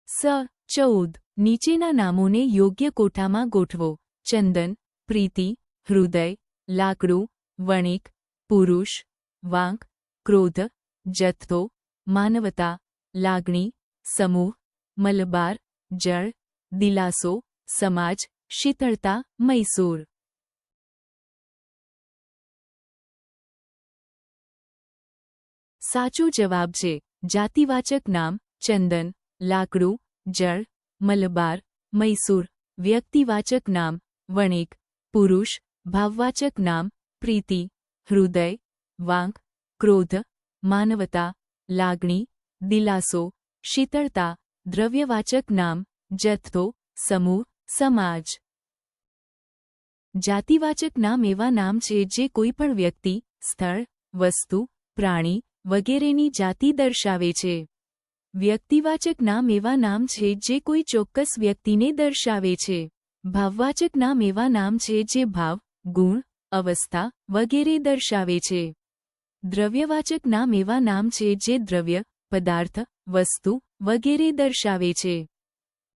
14 નીચેના નામોને યોગ્ય કોઠામાં ગોઠવો. ચંદન, પ્રીતિ, હૃદય, લાકડું, વણિક, પુરુષ, વાંક, ક્રોધ, જથ્થો, માનવતા, લાગણી, સમૂહ, મલબાર, જળ, દિલાસો, સમાજ, શીતળતા, મૈસૂર. સાચો જવાબ છે જાતિવાચક નામ ચંદન, લાકડું, જળ, મલબાર, મૈસૂર. વ્યક્તિવાચક નામ વણિક, પુરુષ. ભાવવાચક નામ પ્રીતિ, હૃદય, વાંક, ક્રોધ, માનવતા, લાગણી, દિલાસો, શીતળતા. દ્રવ્યવાચક નામ જથ્થો, સમૂહ, સમાજ. જાતિવાચક નામ એવા નામ છે જે કોઈપણ વ્યક્તિ, સ્થળ, વસ્તુ, પ્રાણી વગેરેની જાતિ દર્શાવે છે. વ્યક્તિવાચક નામ એવા નામ છે જે કોઈ ચોક્કસ વ્યક્તિને દર્શાવે છે. ભાવવાચક નામ એવા નામ છે જે ભાવ, ગુણ, અવસ્થા વગેરે દર્શાવે છે. દ્રવ્યવાચક નામ એવા નામ છે જે દ્રવ્ય, પદાર્થ, વસ્તુ વગેરે દર્શાવે છે.